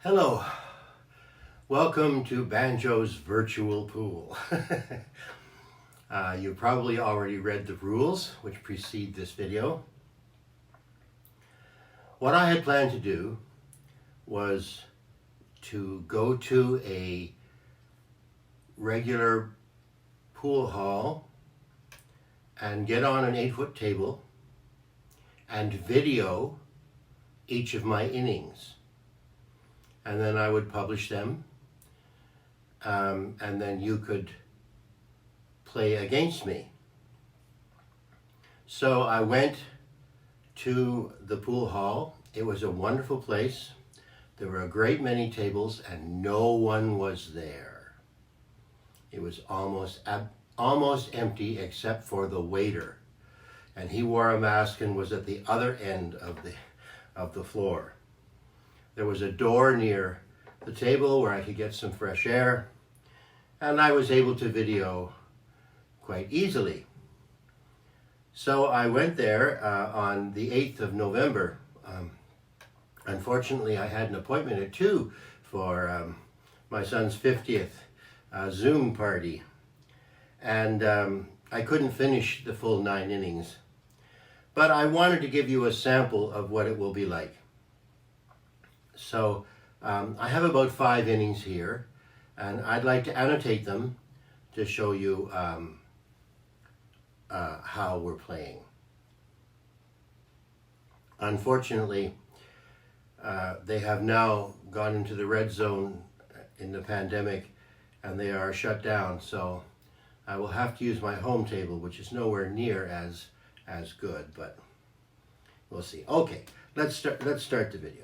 Hello, welcome to Banjo's virtual pool. You probably already read the rules which precede this video. What I had planned to do was to go to a regular pool hall and get on an 8-foot table and video each of my innings. And then I would publish them, and then you could play against me. So I went to the pool hall. It was a wonderful place. There were a great many tables and no one was there. It was almost empty except for the waiter. And he wore a mask and was at the other end of the floor. There was a door near the table where I could get some fresh air, and I was able to video quite easily. So I went there on the 8th of November. Unfortunately, I had an appointment at 2 for my son's 50th Zoom party, and I couldn't finish the full 9 innings. But I wanted to give you a sample of what it will be like. So I have about 5 innings here, and I'd like to annotate them to show you how we're playing. Unfortunately, they have now gone into the red zone in the pandemic, and they are shut down, so I will have to use my home table, which is nowhere near as good, but we'll see. Okay, let's start the video.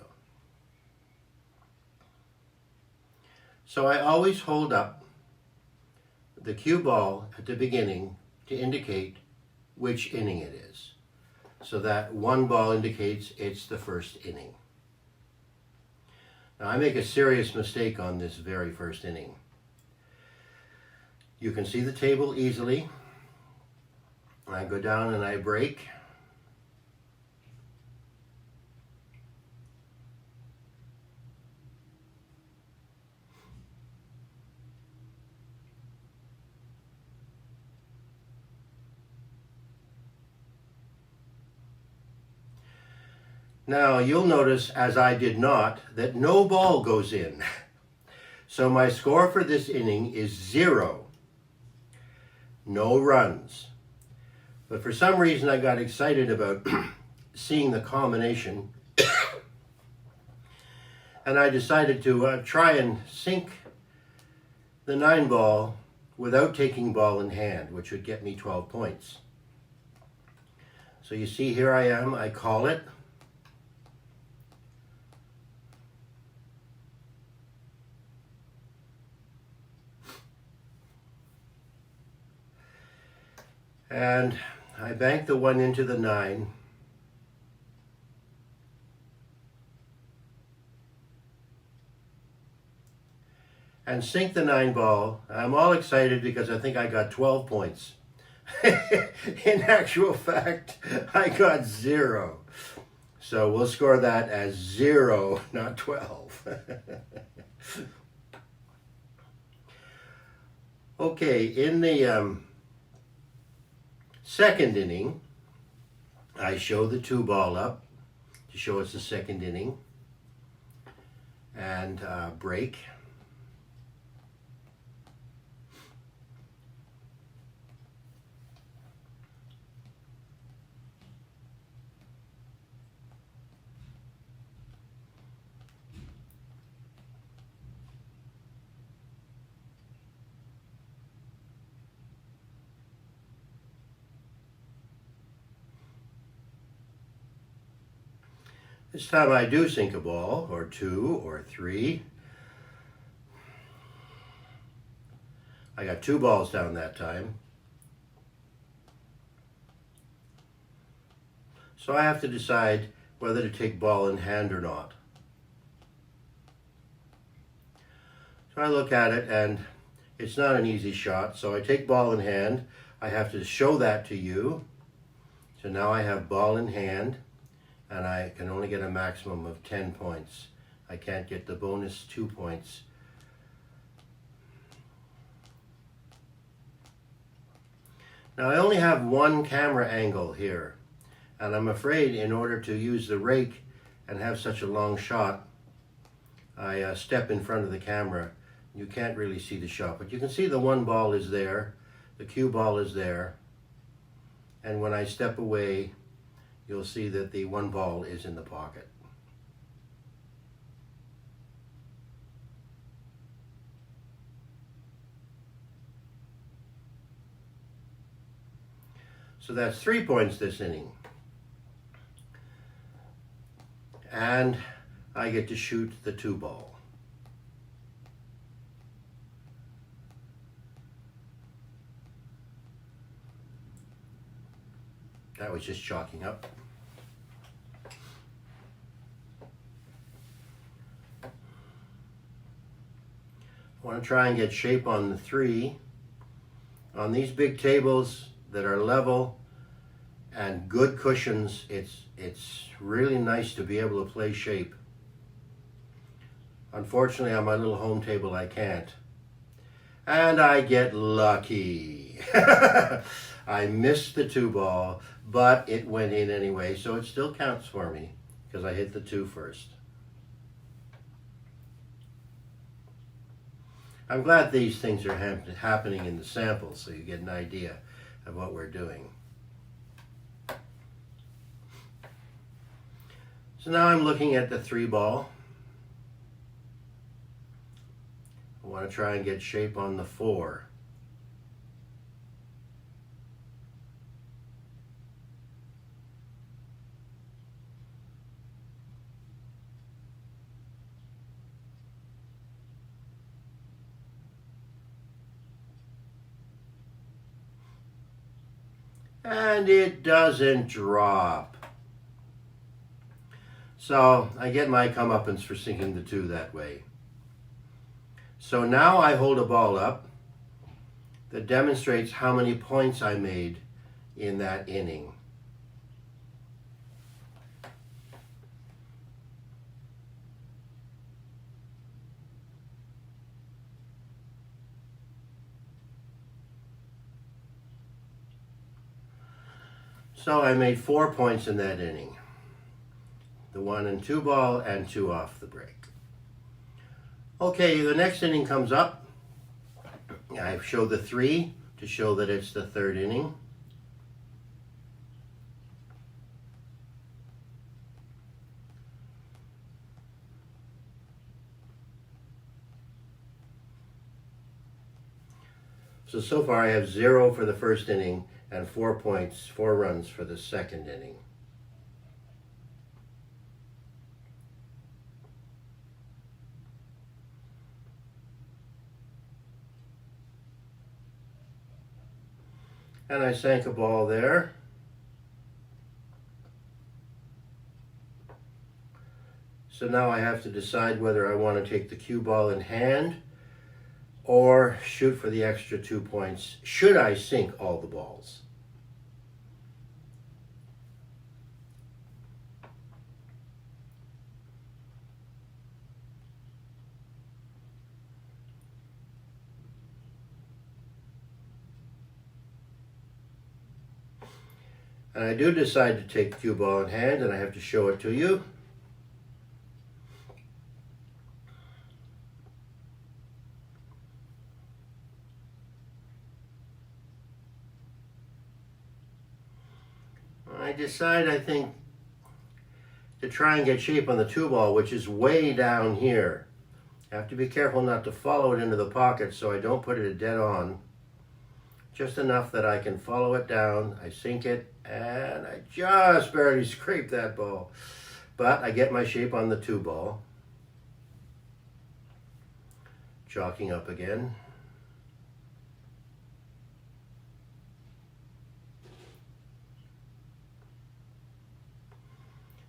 So I always hold up the cue ball at the beginning to indicate which inning it is. So that one ball indicates it's the first inning. Now I make a serious mistake on this very first inning. You can see the table easily. I go down and I break. Now you'll notice, as I did not, that no ball goes in. So my score for this inning is 0. No runs. But for some reason I got excited about seeing the combination and I decided to try and sink the 9 ball without taking ball in hand, which would get me 12 points. So you see, here I am, I call it. And I bank the 1 into the 9. And sink the 9 ball. I'm all excited because I think I got 12 points. In actual fact, I got 0. So we'll score that as 0, not 12. Okay, in the second inning, I show the 2 ball up to show it's the second inning, and break. This time I do sink a ball, or 2, or 3. I got 2 balls down that time. So I have to decide whether to take ball in hand or not. So I look at it and it's not an easy shot, so I take ball in hand. I have to show that to you. So now I have ball in hand, and I can only get a maximum of 10 points I can't get the bonus 2 points. Now I only have one camera angle here, and I'm afraid in order to use the rake and have such a long shot, I step in front of the camera. You can't really see the shot, but you can see the one ball is there, the cue ball is there, and when I step away, you'll see that the one ball is in the pocket. So that's 3 points this inning. And I get to shoot the 2 ball. That was just chalking up. I want to try and get shape on the 3. On these big tables that are level and good cushions, it's really nice to be able to play shape. Unfortunately, on my little home table, I can't. And I get lucky. I missed the 2 ball, but it went in anyway, so it still counts for me because I hit the 2 first. I'm glad these things are happening in the sample so you get an idea of what we're doing. So now I'm looking at the 3 ball. I want to try and get shape on the 4. And it doesn't drop. So I get my comeuppance for sinking the 2 that way. So now I hold a ball up that demonstrates how many points I made in that inning. So I made 4 points in that inning. The 1 and 2 ball and 2 off the break. Okay, the next inning comes up. I show the 3 to show that it's the 3rd inning. So far I have 0 for the 1st inning and 4 points, 4 runs for the 2nd inning. And I sank a ball there. So now I have to decide whether I want to take the cue ball in hand or shoot for the extra 2 points. Should I sink all the balls? And I do decide to take the cue ball in hand, and I have to show it to you. I decide, I think, to try and get shape on the 2 ball, which is way down here. I have to be careful not to follow it into the pocket so I don't put it dead on. Just enough that I can follow it down. I sink it, and I just barely scrape that ball. But I get my shape on the 2 ball. Chalking up again.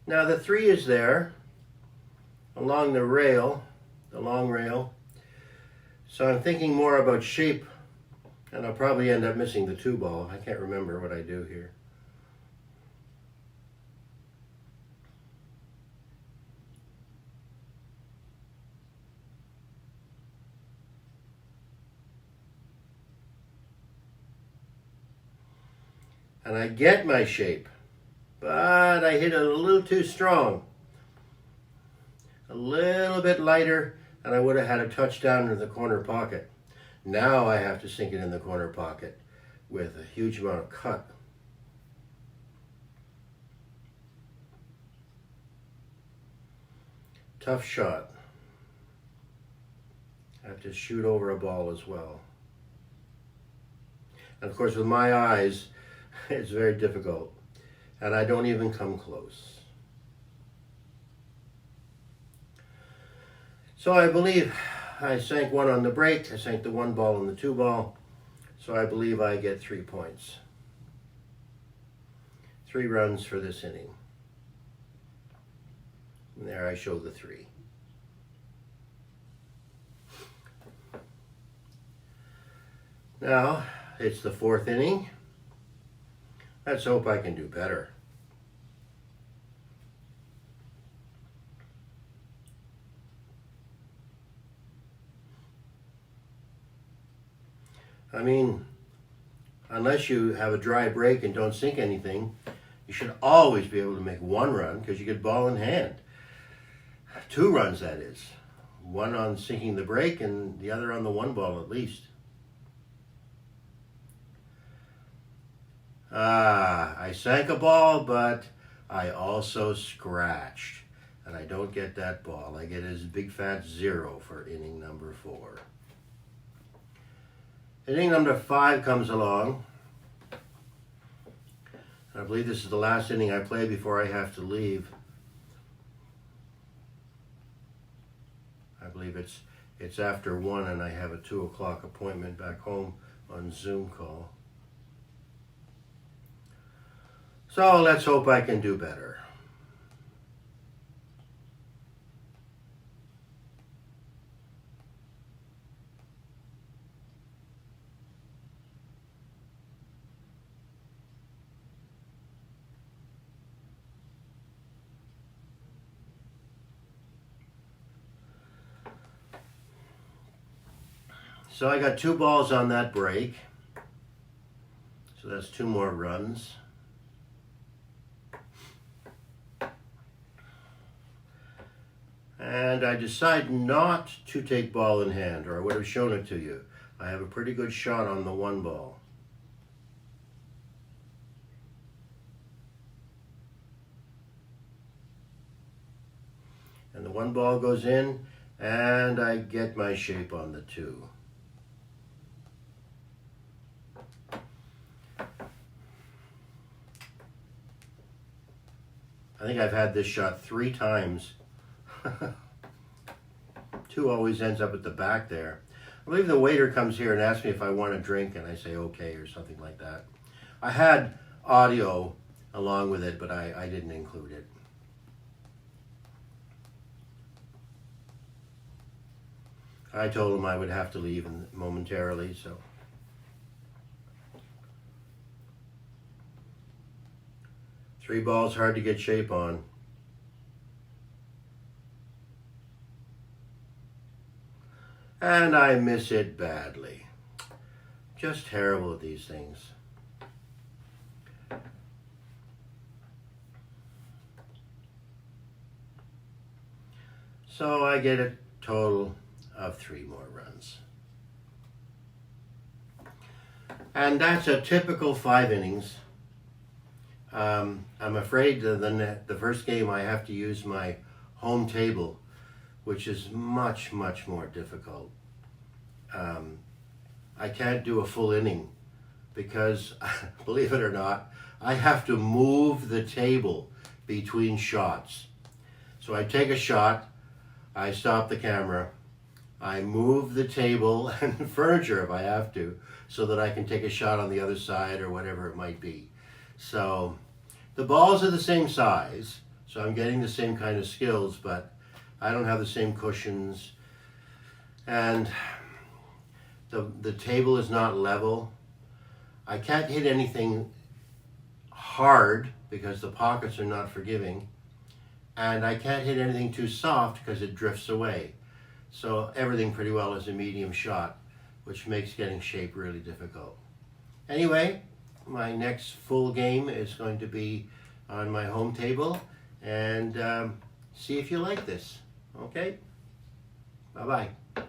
Now the 3 is there along the rail, the long rail. So I'm thinking more about shape, and I'll probably end up missing the 2 ball. I can't remember what I do here. and I get my shape, but I hit it a little too strong. A little bit lighter, and I would have had a touchdown in the corner pocket. Now I have to sink it in the corner pocket with a huge amount of cut. Tough shot. I have to shoot over a ball as well. And of course with my eyes, it's very difficult. And I don't even come close. So I believe I sank one on the break. I sank the one ball and the two ball. So I believe I get 3 points. 3 runs for this inning. And there I show the 3. Now, it's the 4th inning. Let's hope I can do better. I mean, unless you have a dry break and don't sink anything, you should always be able to make 1 run because you get ball in hand. 2 runs, that is. 1 on sinking the break and the other on the 1 ball at least. I sank a ball, but I also scratched. And I don't get that ball. I get a big fat 0 for inning number 4. Inning number 5 comes along. I believe this is the last inning I play before I have to leave. I believe it's after 1 and I have a 2 o'clock appointment back home on Zoom call. So let's hope I can do better. So I got 2 balls on that break. So that's 2 more runs. And I decide not to take ball in hand, or I would have shown it to you. I have a pretty good shot on the 1 ball. And the 1 ball goes in, and I get my shape on the 2. I think I've had this shot 3 times. 2 always ends up at the back there. I believe the waiter comes here and asks me if I want a drink, and I say okay or something like that. I had audio along with it, but I didn't include it. I told him I would have to leave momentarily, so. Three balls, hard to get shape on. And I miss it badly. Just terrible at these things. So I get a total of 3 more runs. And that's a typical 5 innings. I'm afraid the first game I have to use my home table, which is much, much more difficult. I can't do a full inning because, believe it or not, I have to move the table between shots. So I take a shot, I stop the camera, I move the table and furniture if I have to, so that I can take a shot on the other side or whatever it might be. So the balls are the same size, so I'm getting the same kind of skills, but I don't have the same cushions, and the table is not level. I can't hit anything hard because the pockets are not forgiving, and I can't hit anything too soft because it drifts away. So everything pretty well is a medium shot, which makes getting shape really difficult. Anyway, my next full game is going to be on my home table, and see if you like this. Okay? Bye-bye.